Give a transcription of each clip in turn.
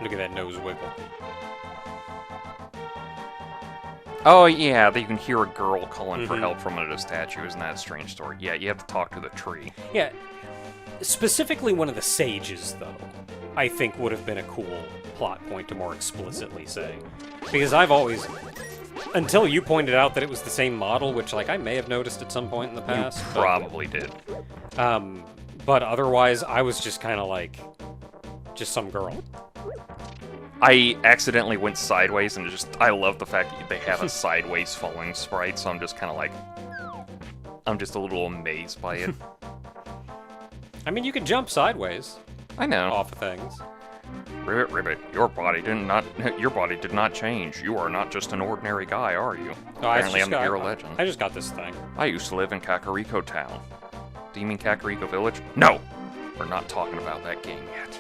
Look at that nose wiggle. Oh, yeah, that you can hear a girl calling for help from under the statue. Isn't that a strange story? Yeah, you have to talk to the tree. Yeah. Specifically one of the sages, though, I think would have been a cool plot point to more explicitly say. Because I've always... Until you pointed out that it was the same model, which, like, I may have noticed at some point in the past. You probably did. But otherwise, I was just kind of like... Just some girl. I accidentally went sideways, and I love the fact that they have a sideways falling sprite, so I'm just kind of like... I'm just a little amazed by it. I mean, you can jump sideways. I know. Off of things. Ribbit, your body did not change. You are not just an ordinary guy, are you? No, Apparently I'm the hero legend. I just got this thing. I used to live in Kakariko Town. Do you mean Kakariko Village? No! We're not talking about that game yet.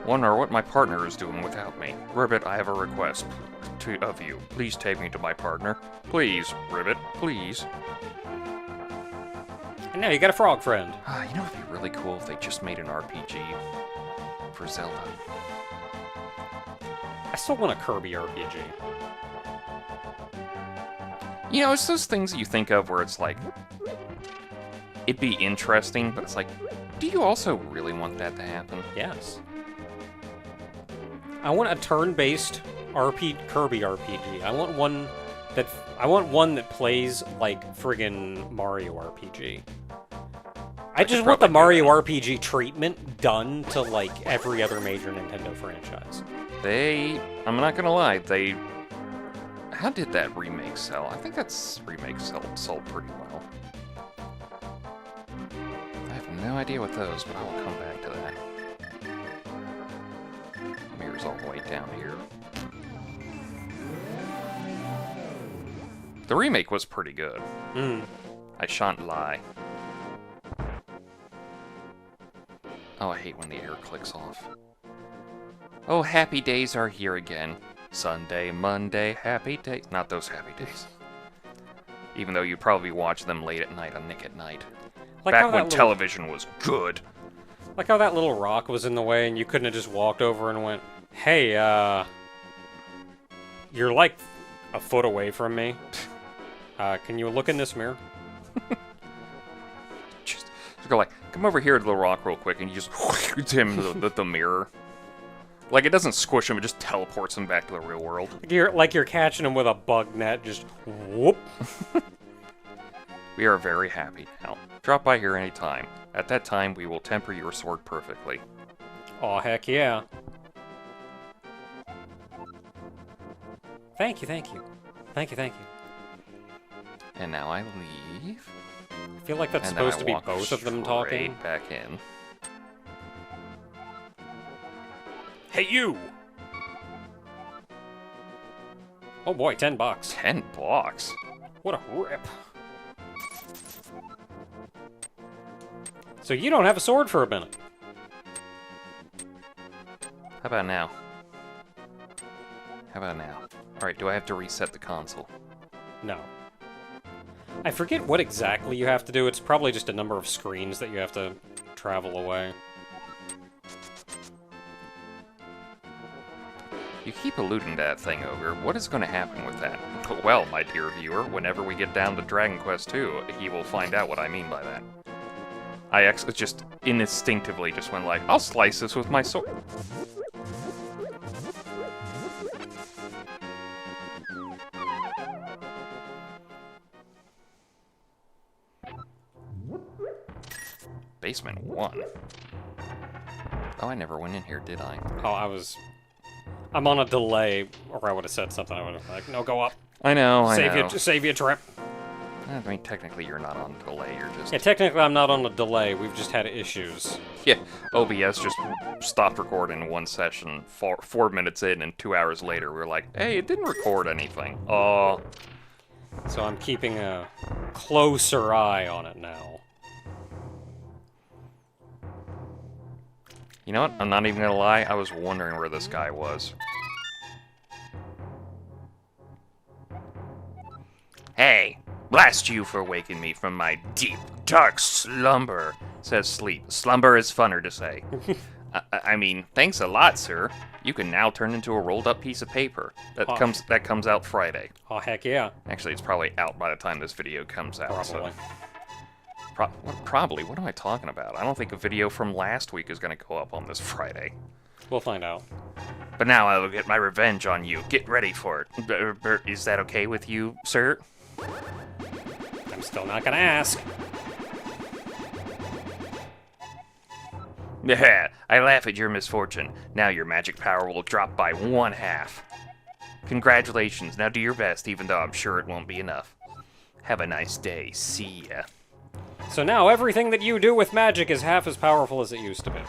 Wonder what my partner is doing without me. Ribbit, I have a request of you. Please take me to my partner. Please, Ribbit, please. And now you got a frog friend. You know, it'd be really cool if they just made an RPG for Zelda. I still want a Kirby RPG. You know, it's those things that you think of where it's like, it'd be interesting, but it's like, do you also really want that to happen? Yes. I want a turn-based Kirby RPG. I want one that plays like friggin' Mario RPG. I just want the Mario RPG treatment done to like every other major Nintendo franchise. I'm not gonna lie, how did that remake sell? I think that remake sold pretty well. I have no idea what those, but I will come back to that. Mirror's all the way down here. The remake was pretty good. I shan't lie. Oh, I hate when the air clicks off. Oh, happy days are here again. Sunday, Monday, happy days. Not those happy days. Even though you'd probably watch them late at night on Nick at Night. Like back when television was good. Like how that little rock was in the way and you couldn't have just walked over and went, hey, you're like a foot away from me. Can you look in this mirror? Just go like, come over here to the rock real quick, and you just hit him the mirror. Like, it doesn't squish him, it just teleports him back to the real world. Like you're catching him with a bug net, just whoop. We are very happy now. Drop by here anytime. At that time, we will temper your sword perfectly. Aw, heck yeah. Thank you, thank you. Thank you, thank you. And now I leave. I feel like that's supposed to be both of them talking. Back in. Hey, you! Oh boy, $10. $10? What a rip. So you don't have a sword for a minute. How about now? How about now? Alright, do I have to reset the console? No. I forget what exactly you have to do. It's probably just a number of screens that you have to travel away. You keep alluding to that thing, Ogre. What is going to happen with that? Well, my dear viewer, whenever we get down to Dragon Quest II, he will find out what I mean by that. I just instinctively just went like, I'll slice this with my sword. Basement 1. Oh, I never went in here, did I? Oh, I'm on a delay, or I would have said something. I would have like, no, go up. I know, Save your trip. I mean, technically you're not on delay, you're just... Yeah, technically I'm not on a delay, we've just had issues. Yeah, OBS just stopped recording one session 4 minutes in, and 2 hours later we were like, hey, it didn't record anything. Oh. So I'm keeping a closer eye on it now. You know what? I'm not even gonna lie, I was wondering where this guy was. Hey, blast you for waking me from my deep, dark slumber, says Sleep. Slumber is funner to say. I mean, thanks a lot, sir. You can now turn into a rolled-up piece of paper. That comes out Friday. Oh, heck yeah. Actually, it's probably out by the time this video comes out. Probably. So. Probably? What am I talking about? I don't think a video from last week is going to go up on this Friday. We'll find out. But now I will get my revenge on you. Get ready for it. Is that okay with you, sir? I'm still not gonna ask. Yeah, I laugh at your misfortune. Now your magic power will drop by 1/2. Congratulations. Now do your best, even though I'm sure it won't be enough. Have a nice day. See ya. So now everything that you do with magic is half as powerful as it used to be.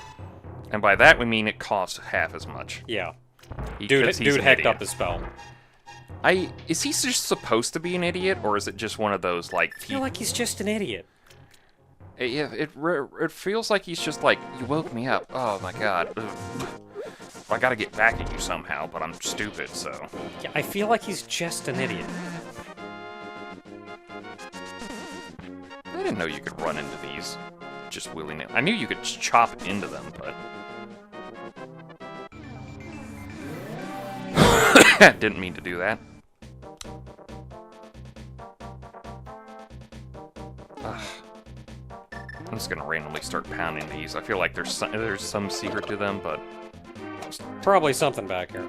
And by that we mean it costs half as much. Yeah. Dude Hecked up his spell. Is he just supposed to be an idiot, or is it just one of those, like... I feel like he's just an idiot. It feels like he's just like, you woke me up. Oh my god. Ugh. I gotta get back at you somehow, but I'm stupid, so... Yeah, I feel like he's just an idiot. I didn't know you could run into these just willy-nilly. I knew you could chop into them, but... Didn't mean to do that. Ugh. I'm just gonna randomly start pounding these. I feel like there's some secret to them, but... Probably something back here.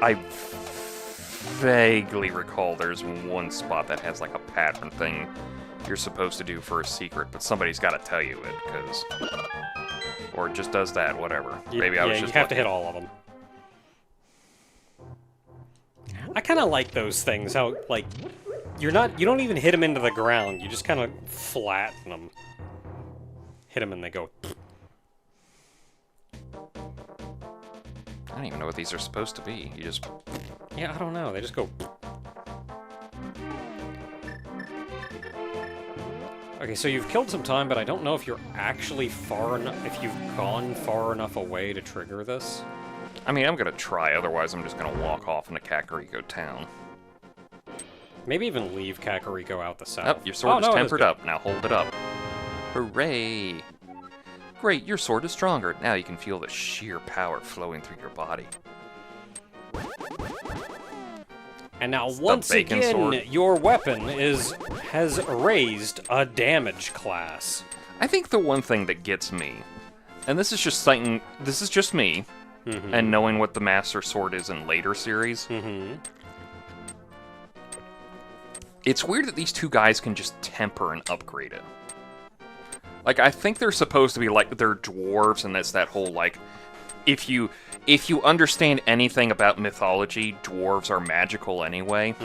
I vaguely recall there's one spot that has like a pattern thing you're supposed to do for a secret, but somebody's got to tell you it, because... Or it just does that, whatever. Maybe I was just you have to hit all of them. I kind of like those things, how, like, you don't even hit them into the ground, you just kind of flatten them. Hit them and they go... I don't even know what these are supposed to be. You just... Yeah, I don't know, they just go... Okay, so you've killed some time, but I don't know if you're actually far enough, if you've gone far enough away to trigger this. I mean, I'm gonna try, otherwise I'm just gonna walk off into Kakariko Town. Maybe even leave Kakariko out the south. Oh, your sword is tempered up. Now hold it up. Hooray! Great, your sword is stronger. Now you can feel the sheer power flowing through your body. And now, once again, your weapon has raised a damage class. I think the one thing that gets me, and this is just me, and knowing what the Master Sword is in later series, it's weird that these two guys can just temper and upgrade it. Like, I think they're supposed to be like, they're dwarves, and that's that whole, like, if you understand anything about mythology, dwarves are magical anyway.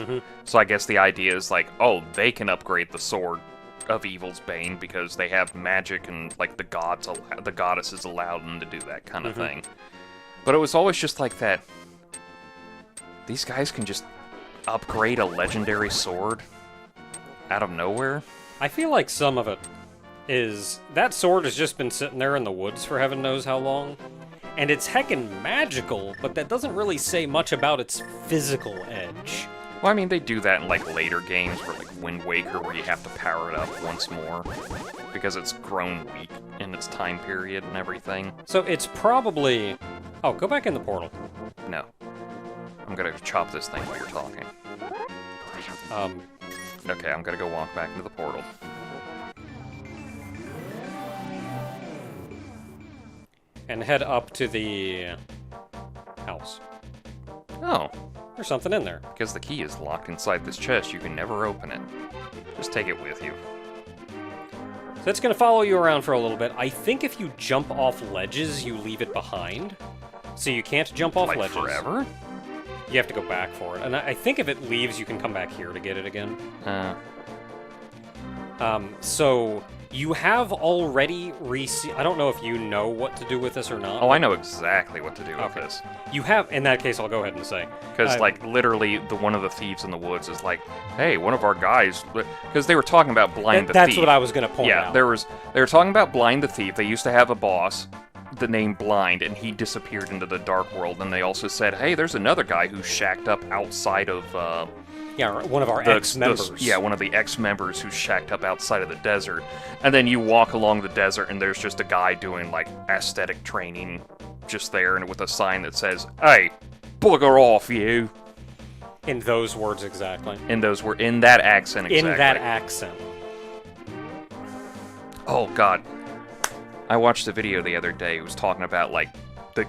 So I guess the idea is like, oh, they can upgrade the sword of Evil's Bane because they have magic and like the goddesses allowed them to do that kind of thing. But it was always just like that. These guys can just upgrade a legendary sword out of nowhere. I feel like some of it is that sword has just been sitting there in the woods for heaven knows how long. And it's heckin' magical, but that doesn't really say much about its physical edge. Well, I mean, they do that in, like, later games, where, like, Wind Waker, where you have to power it up once more, because it's grown weak in its time period and everything. So it's probably... Oh, go back in the portal. No. I'm gonna chop this thing while you're talking. Okay, I'm gonna go walk back into the portal. And head up to the house. Oh. There's something in there. Because the key is locked inside this chest, you can never open it. Just take it with you. So it's going to follow you around for a little bit. I think if you jump off ledges, you leave it behind. So you can't jump off ledges. Forever? You have to go back for it. And I think if it leaves, you can come back here to get it again. So... You have already I don't know if you know what to do with this or not. Oh, I know exactly what to do with this. You have, in that case, I'll go ahead and say. Because, like, literally, one of the thieves in the woods is like, hey, one of our guys... Because they were talking about Blind the Thief. That's what I was going to point out. Yeah, they were talking about Blind the Thief. They used to have a boss, the name Blind, and he disappeared into the dark world. And they also said, hey, there's another guy who's shacked up outside of Yeah, one of our ex-members. Yeah, one of the ex-members who's shacked up outside of the desert. And then you walk along the desert, and there's just a guy doing, like, aesthetic training just there, and with a sign that says, "Hey, bugger off, you." In those words exactly. In that accent exactly. In that accent. Oh, God. I watched a video the other day. It was talking about, like, the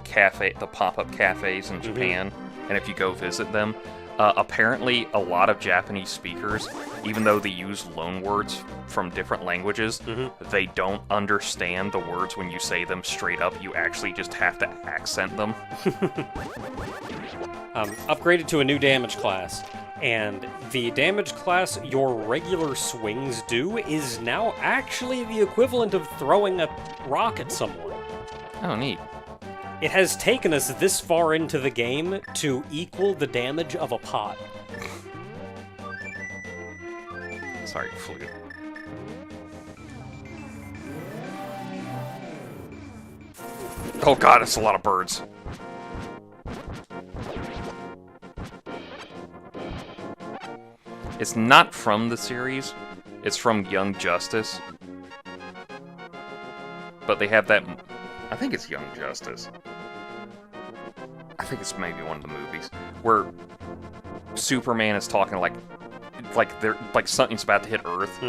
pop-up cafes in Japan, and if you go visit them, apparently a lot of Japanese speakers, even though they use loan words from different languages, they don't understand the words when you say them straight up. You actually just have to accent them. Upgraded to a new damage class, and the damage class your regular swings do is now actually the equivalent of throwing a rock at someone. Oh, neat. It has taken us this far into the game to equal the damage of a pot. Sorry, flute. Oh God, it's a lot of birds. It's not from the series. It's from Young Justice. But they have that... I think it's Young Justice. I think it's maybe one of the movies where Superman is talking like something's about to hit Earth,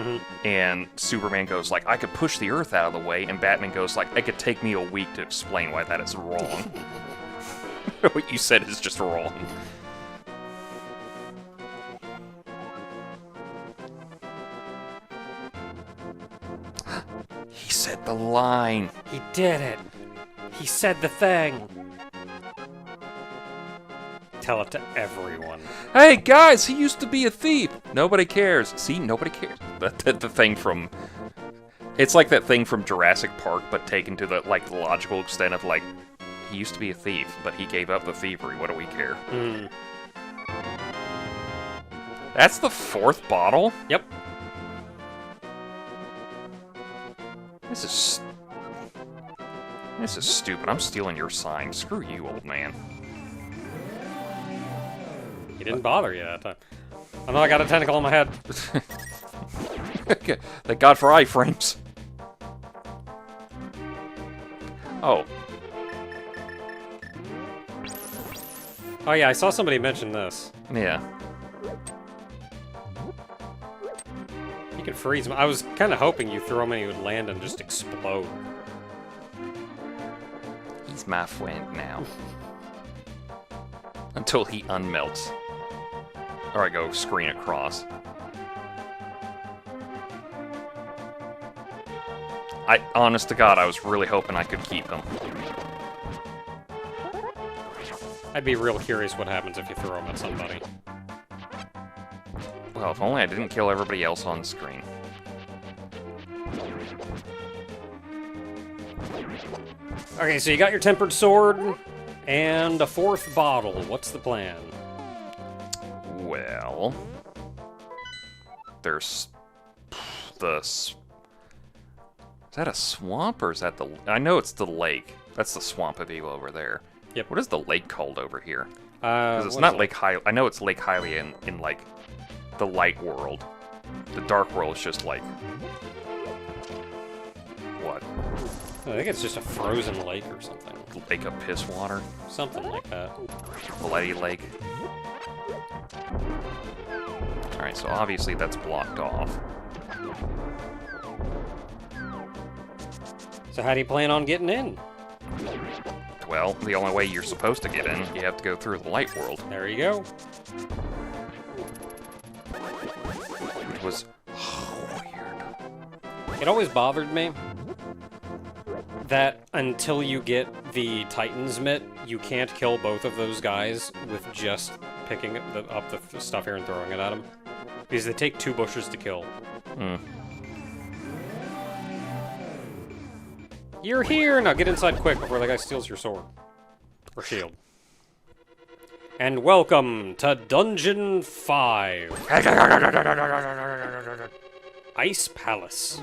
and Superman goes like, "I could push the Earth out of the way," and Batman goes like, "It could take me a week to explain why that is wrong." What you said is just wrong. He said the line. He did it. He said the thing. Tell it to everyone. Hey guys, he used to be a thief. Nobody cares. See, nobody cares. The thing from... It's like that thing from Jurassic Park, but taken to the logical extent of like, he used to be a thief, but he gave up the thievery. What do we care? That's the 4th bottle? Yep. This is stupid. I'm stealing your sign. Screw you, old man. He didn't bother you that time. Oh no, I got a tentacle on my head. Thank God for iframes. Oh. Oh yeah, I saw somebody mention this. Yeah. You can freeze him. I was kind of hoping you throw him and he would land and just explode. He's my friend now. Until he unmelts. Or I go screen across. Honest to God, I was really hoping I could keep him. I'd be real curious what happens if you throw him at somebody. Well, if only I didn't kill everybody else on screen. Okay, so you got your tempered sword and a 4th bottle. What's the plan? Well... There's... Is that a swamp, or is that the... I know it's the lake. That's the swamp of evil over there. Yep. What is the lake called over here? Because it's not Lake Hylia. I know it's Lake Hylia in like, the light world. The dark world is just like... What? I think it's just a frozen lake or something. Lake of piss water? Something like that. Bloody Lake. Alright, so obviously that's blocked off. So how do you plan on getting in? Well, the only way you're supposed to get in, you have to go through the light world. There you go. It was weird. It always bothered me that until you get the Titan's Mitt, you can't kill both of those guys with just picking up the stuff here and throwing it at them. Because they take 2 bushes to kill. You're here! Now get inside quick before that guy steals your sword. Or shield. And welcome to Dungeon 5. Ice Palace.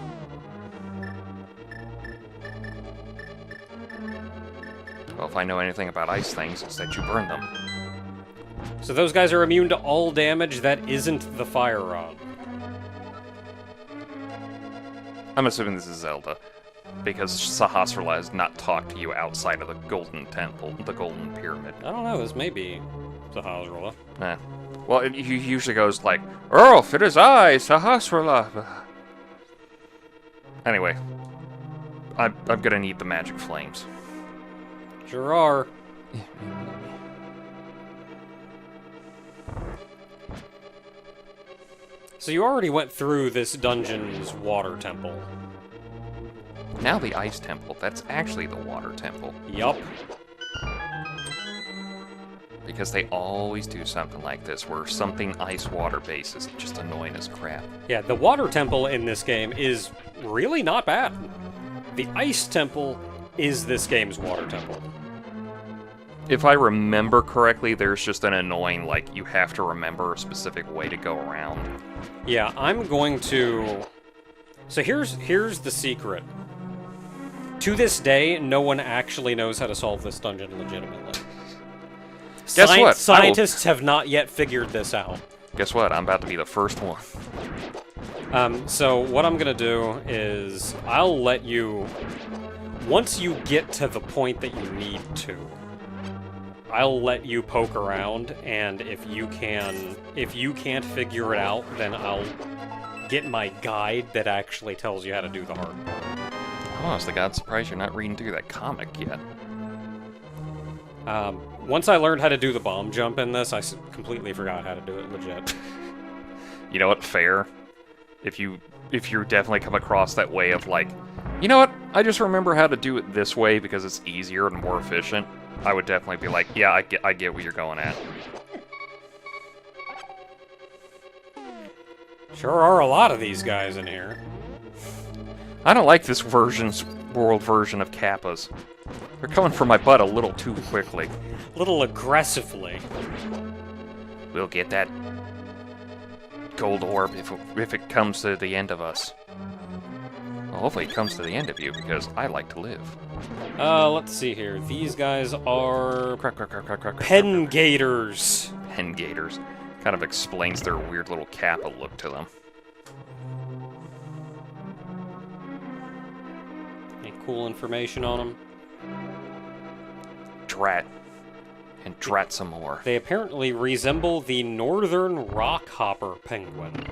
Well, if I know anything about ice things, it's that you burn them. So those guys are immune to all damage that isn't the fire rod. I'm assuming this is Zelda, because Sahasrara has not talked to you outside of the Golden Temple, the Golden Pyramid. I don't know, this may be Sahasrara. Well, he usually goes like, "Earth, it is I, Sahasrara." Anyway, I'm gonna need the magic flames. Sure are. So you already went through this dungeon's water temple. Now the ice temple, that's actually the water temple. Yup. Because they always do something like this, where something ice-water based is just annoying as crap. Yeah, the water temple in this game is really not bad. The ice temple is this game's water temple. If I remember correctly, there's just an annoying, like, you have to remember a specific way to go around. Yeah, I'm going to... So here's the secret. To this day, no one actually knows how to solve this dungeon legitimately. Guess what? Scientists have not yet figured this out. Guess what? I'm about to be the first one. So what I'm gonna do is I'll let you... Once you get to the point that you need to, I'll let you poke around, and if you can't figure it out, then I'll get my guide that actually tells you how to do the hard part. I'm honestly, God, surprised you're not reading through that comic yet. Once I learned how to do the bomb jump in this, I completely forgot how to do it legit. You know what? Fair. If you definitely come across that way of like, you know what? I just remember how to do it this way because it's easier and more efficient. I would definitely be like, yeah, I get what you're going at. Sure are a lot of these guys in here. I don't like this world version of Kappas. They're coming for my butt a little too quickly. A little aggressively. We'll get that gold orb if it comes to the end of us. Well, hopefully it comes to the end of you, because I like to live. Let's see here. These guys are... Pen Gators. Pen Gators. Kind of explains their weird little Kappa look to them. Any cool information on them? Drat. And drat some more. They apparently resemble the northern rockhopper penguin.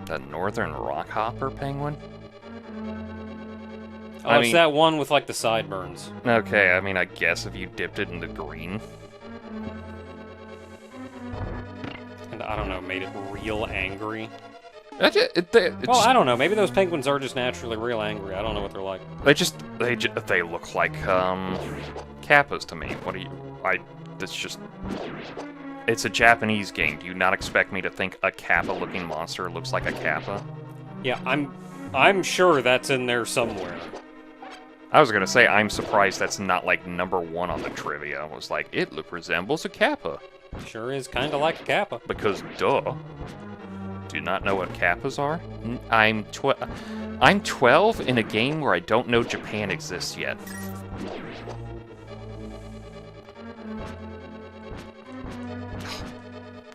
The northern rockhopper penguin? Oh, it's that one with, like, the sideburns. Okay, I mean, I guess if you dipped it into green. And, I don't know, made it real angry. Well, I don't know. Maybe those penguins are just naturally real angry. I don't know what they're like. They look like, Kappas to me. It's a Japanese game. Do you not expect me to think a Kappa-looking monster looks like a Kappa? Yeah, I'm sure that's in there somewhere. I was gonna say, I'm surprised that's not, like, #1 on the trivia. I was like, it resembles a Kappa. Sure is kind of like a Kappa. Because, duh. Do you not know what Kappas are? I'm 12 in a game where I don't know Japan exists yet.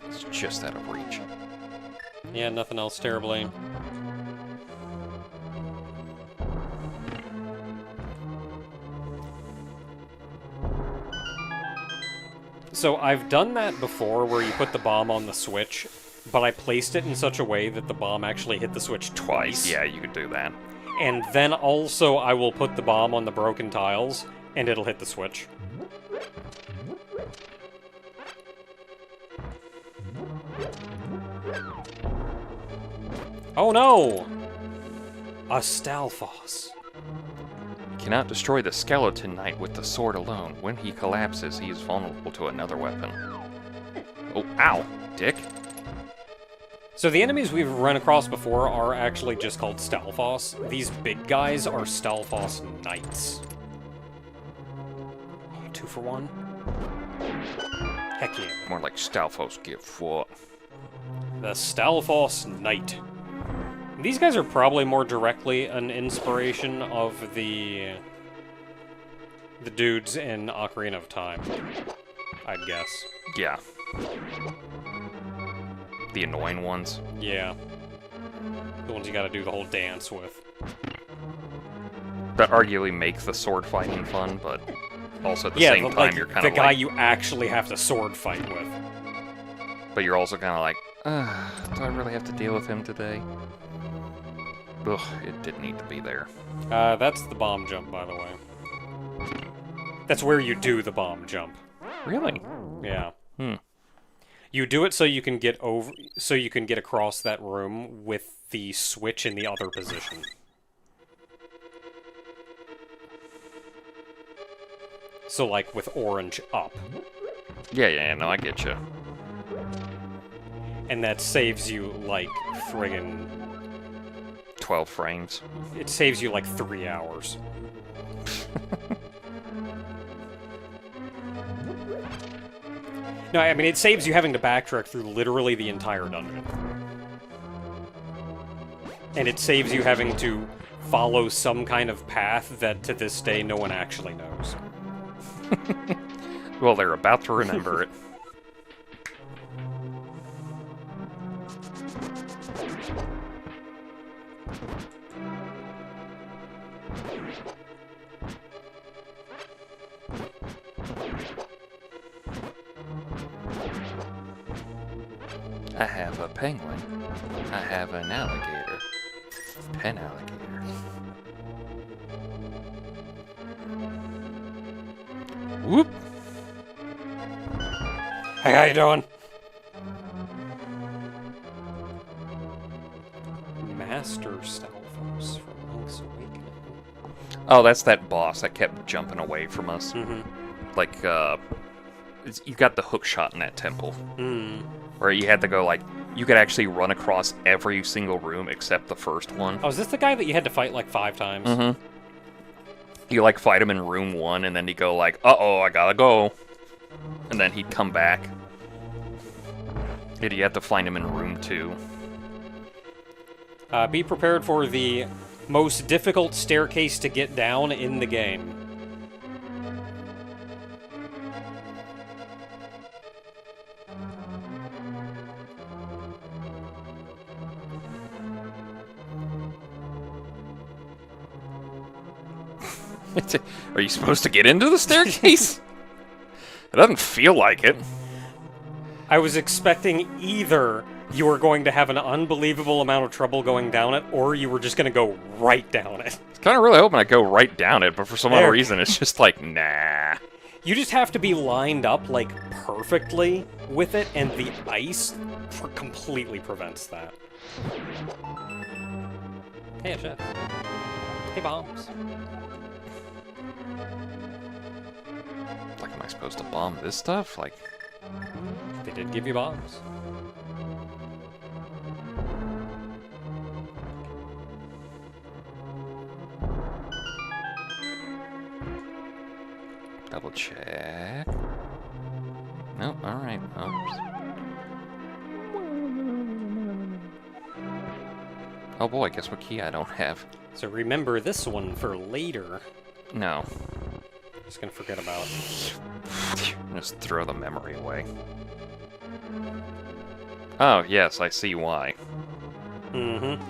It's just out of reach. Yeah, nothing else terribly. So I've done that before where you put the bomb on the switch, but I placed it in such a way that the bomb actually hit the switch twice. Yeah, you could do that. And then also I will put the bomb on the broken tiles, and it'll hit the switch. Oh no! A Stalfos. Cannot destroy the Skeleton Knight with the sword alone. When he collapses, he is vulnerable to another weapon. Oh, ow, dick. So the enemies we've run across before are actually just called Stalfos. These big guys are Stalfos Knights. 2 for 1? Heck yeah. More like Stalfos give what? The Stalfos Knight. These guys are probably more directly an inspiration of the dudes in Ocarina of Time, I'd guess. Yeah. The annoying ones. Yeah. The ones you gotta do the whole dance with. That arguably make the sword fighting fun, but also at the Yeah, same the, time like, you're kind the of guy like... you actually have to sword fight with. But you're also kind of like, do I really have to deal with him today? Ugh, it didn't need to be there. That's the bomb jump, by the way. That's where you do the bomb jump. Really? Yeah. Hmm. You do it so you can get over, so you can get across that room with the switch in the other position. So, like, with orange up. Yeah, no, I get you. And that saves you, like, friggin'... 12 frames. It saves you, like, 3 hours. No, I mean, it saves you having to backtrack through literally the entire dungeon. And it saves you having to follow some kind of path that, to this day, no one actually knows. Well, they're about to remember it. I have a penguin. I have an alligator. 10 alligators. Whoop! Hey, how you doing? Master Stalos from Link's Awakening. Oh, that's that boss that kept jumping away from us. Mm-hmm. Like, you got the hook shot in that temple. Mm. Where you had to go, like, you could actually run across every single room except the first one. Oh, is this the guy that you had to fight like 5 times? Mm-hmm. You, like, fight him in room 1, and then he'd go, like, uh-oh, I gotta go. And then he'd come back. And you have to find him in room 2. Be prepared for the most difficult staircase to get down in the game. Are you supposed to get into the staircase? It doesn't feel like it. I was expecting either you were going to have an unbelievable amount of trouble going down it, or you were just going to go right down it. I was kind of really hoping I'd go right down it, but for some There. other reason, it's just like, nah. You just have to be lined up, like, perfectly with it, and the ice completely prevents that. Hey, shit. Hey, bombs. Like, am I supposed to bomb this stuff? Like, They did give you bombs. double check. Nope, alright. Oops. Oh boy, guess what key I don't have? So remember this one for later. No. Just gonna forget about it. Just throw the memory away. Oh, yes, I see why. Mm-hmm.